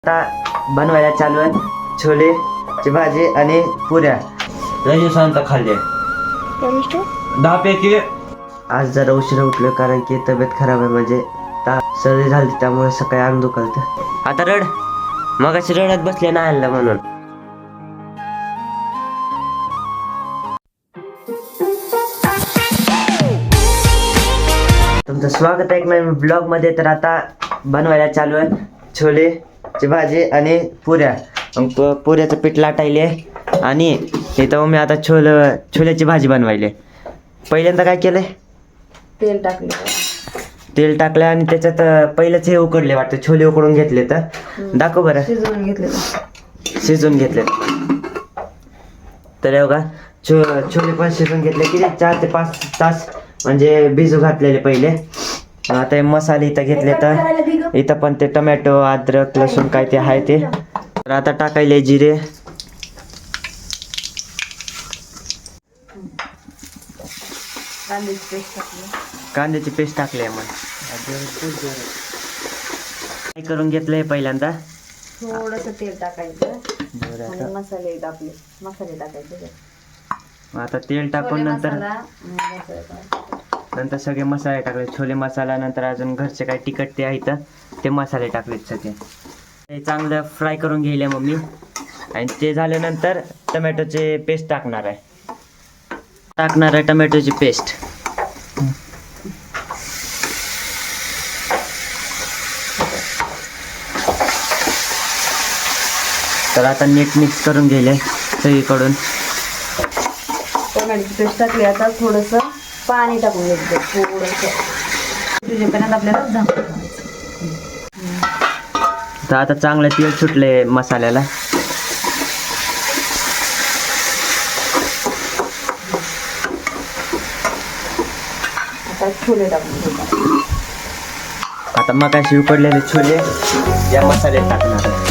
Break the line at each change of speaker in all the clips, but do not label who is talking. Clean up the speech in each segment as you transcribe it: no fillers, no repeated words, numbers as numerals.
आता बनवायला चालू आहे छोलेची भाजी आणि पुऱ्या. लय दिवसानंतर खाल्ले 10 पैकी. आज जरा उशिरा उठलो कारण की तब्येत खराब आहे, म्हणजे सर्दी झाली त्यामुळे सकाळी अंग दुखलतं. आता रड मग अशी रडत बसले नाही आणलं म्हणून. तुमचं स्वागत आहे एक नवीन ब्लॉग मध्ये. तर आता बनवायला चालू आहे छोलेची भाजी आणि पुऱ्या. पुऱ्याचं पीठ लाटायले आणि इथं मी आता छोल्याची भाजी बनवायले. पहिल्यांदा काय केलंय, तेल टाकलं आणि त्याच्यात पहिलंच हे उकडले वाटतं, छोले उकडून घेतले. तर दाखव बरं. शिजून घेतले तर बघा छोले पण शिजून घेतले. किती 4 ते 5 तास म्हणजे भिजू घातलेले पहिले. आता हे मसाले इथं घेतले, तर इथं पण ते टमॅटो, अद्रक, लसूण काय ते आहे ते. तर आता टाकायले जिरे, कांद्याची पेस्ट टाकली. मग काय करून घेतलंय पहिल्यांदा
थोडस तेल टाकायचं, मसाले टाकायचे.
आता तेल टाकून नंतर सगळे मसाले टाकले. छोले मसाला, नंतर अजून घरचे काही तिखट ते आहेत ते मसाले टाकलेत सगळे. ते चांगलं फ्राय करून घ्यायले मम्मी. आणि ते झाल्यानंतर टमॅटोचे पेस्ट टाकणार आहे टमॅटोची पेस्ट. तर आता नीट मिक्स करून घ्यायले सगळीकडून.
टोमॅटोची पेस्ट टाकली. आता थोडंसं पाणी टाकून घ्यायचं, तुझ्यापर्यंत आपल्याला झाकून ठेवायचं.
तर आता चांगलं तेल सुटले मसाल्याला.
आता छोले टाकून घ्यायचे.
आता मगाशी उकडलेले छोले या मसाल्यात टाकणार आहे.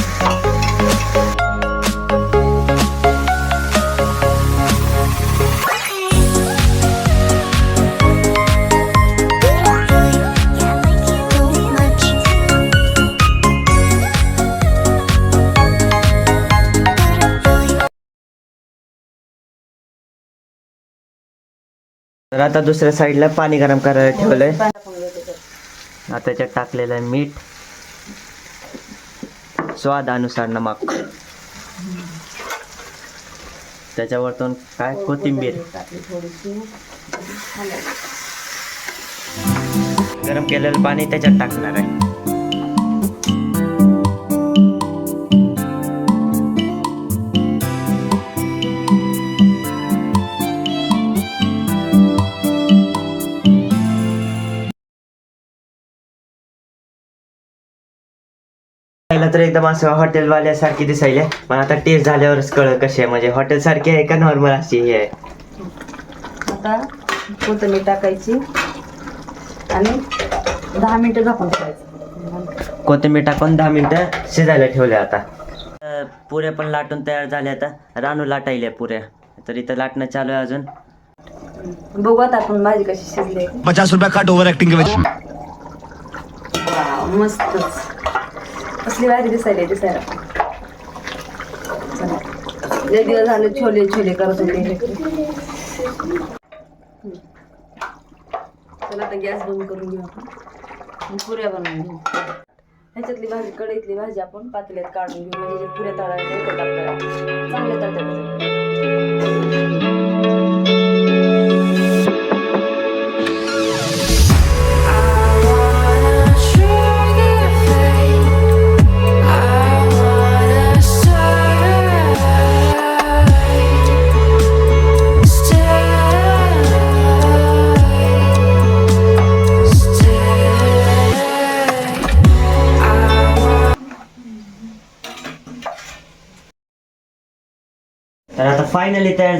तर आता दुसऱ्या साईडला पाणी गरम करायला ठेवलंय. आता त्याच्यात टाकलेलं आहे मीठ, स्वादानुसार नमक, त्याच्यावरतून काय कोथिंबीर. गरम केलेलं पाणी त्याच्यात टाकणार आहे. तर एकदम असं हॉटेलवाल्यासारखी दिसायले, पण आता टेस्ट झाल्यावरच कळ कशी आहे, म्हणजे हॉटेल सारखी आहे का नॉर्मल अशी आहे.
आता कोथिंबीर टाकायची आणि 10 मिनिटं झाकून ठेवायचं.
कोथिंबीर टाकून 10 मिनिटं शिजायला ठेवले. आता पुऱ्या पण लाटून तयार झाल्या. आता रानू लाटायल्या पुऱ्या. तर इथं लाटणं चालू आहे अजून.
बघू आता आपण भाजी कशी शिजली.
50 रुपये कट ओव्हर ऍक्टिंग के वजह.
मस्तच, कसली भाजी दिसायला. लय दिवस झाले छोले करत होते. चला आता गॅस बंद करून घेऊ आपण, पुऱ्या बनवून घेऊ. ह्याच्यातली भाजी, कढईतली भाजी आपण पातेल्यात काढून घेऊ, म्हणजे पुऱ्या तळायला येतात आपल्याला, चांगले तळतात.
तर आता फायनली तयार.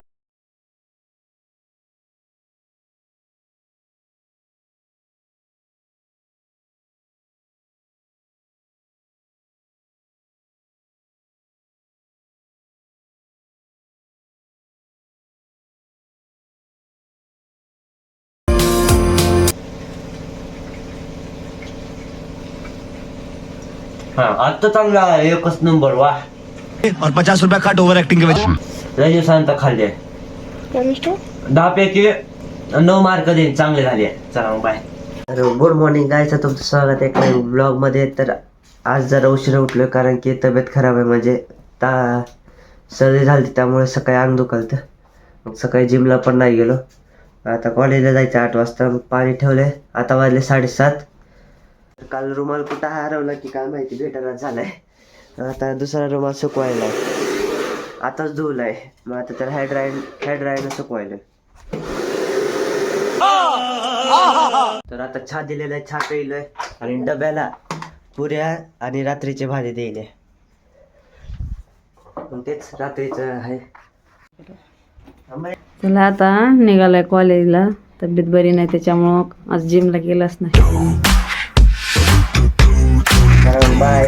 हा आता चांगला आहे, एकच नंबर वा.
और 50 रुपया कट ओवर एक्टिंग के वजह से.
लय दिवसानंतर खाल्ले. 10 पैकी 9 मार्क देईन, चांगले झाले. चला मग बाय. तर गुड मॉर्निंग गायचं तुमचं स्वागत आहे एक ब्लॉग मध्ये. तर आज जरा उशिरा उठलो कारण की तब्येत खराब आहे, म्हणजे सर्दी झाली त्यामुळे सकाळी अंग दुखलतं. मग सकाळी जिमला पण नाही गेलो. आता कॉलेजला जायचं 8 वाजता. मग पाणी ठेवलंय, आता वाजले 7:30. काल रुमाल कुठं हरवला की काय माहिती, भेटायला झालाय. आता दुसरा रुमाल सुकवायला आहे, आताच धुवलाय. मग आता त्याला हेड ड्रायनं सुकवायला. तर आता चहा दिलेला आहे, चहा प्यायलोय आणि डब्याला पुऱ्या आणि रात्रीची भाजी दिली. मग तेच रात्रीचं आहे.
चला आता निघालाय कॉलेजला. तब्येत बरी नाही त्याच्यामुळं आज जिमला गेलाच नाही.
बाय.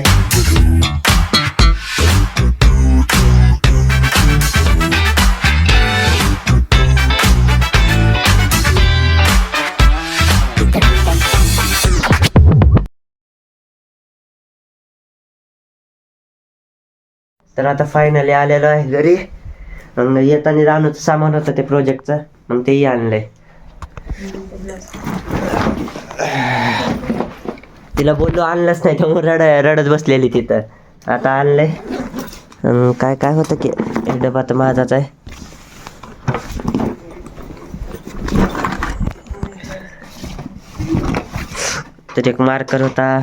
तर आता फायनली आलेलो आहे घरी. मग येताना रानूचं सामान होतं ते प्रोजेक्टचं, मग तेही आणलंय. तिला बोललो आणलंच नाही, त्यामुळे रडत बसलेली तिथं. आता आणलंय. काय काय होतं की एक डबा तर माझाच आहे. तर एक मार्कर होता,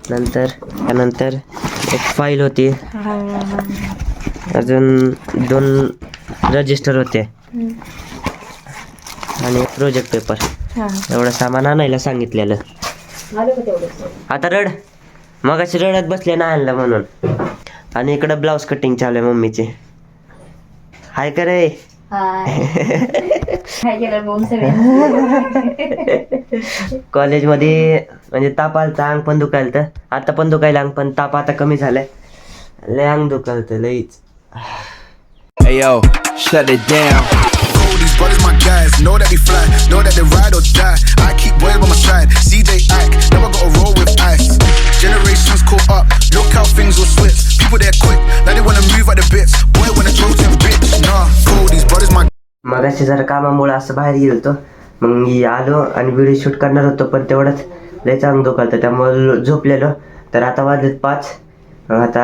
त्यानंतर एक फाईल होती, अजून 2 रजिस्टर होते आणि प्रोजेक्ट पेपर. एवढं सामान आणायला सांगितलेलं. आता रड, मगाशी रडत बसले ना आणलं म्हणून. आणि इकडं ब्लाऊज कटिंग चालू आहे मम्मीची. हाय का रे? कॉलेजमध्ये म्हणजे ताप आलता, अंग पण दुखायला. आता पण दुखायला अंग, पण ताप आता कमी झालाय. लय अंग दुखायला लईच.
Hey yo, shut it down.
These brothers my guys, know that we fly, know that they ride or die. I keep boys by my side, CJ Ike, never gotta roll with ice. Generations caught up, look how things will switch. People they're quick, now they wanna move out the bits. Boy wanna choke him bitch, nah. Cool, these brothers my.
मगाशी जरा कामामुळे असं बाहेर गेलो, मग आलो आणि video shoot करणार होतो, पण तेवढंच लय चांगलं दुखालतं त्यामुळे झोपलेलो. तर आता वाजलेत 5. आता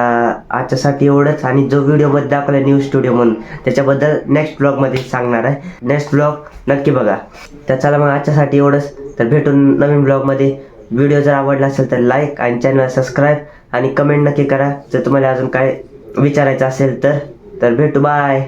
आजच्यासाठी एवढंच. आणि जो व्हिडिओमध्ये दाखवला न्यू स्टुडिओ म्हणून, त्याच्याबद्दल नेक्स्ट ब्लॉगमध्ये सांगणार आहे. नेक्स्ट ब्लॉग नक्की बघा. तर चला मग आजच्यासाठी एवढंच. तर भेटून नवीन ब्लॉगमध्ये. व्हिडिओ जर आवडला असेल तर लाईक आणि चॅनल सबस्क्राईब आणि कमेंट नक्की करा जर तुम्हाला अजून काय विचारायचं असेल तर. भेटू, बाय.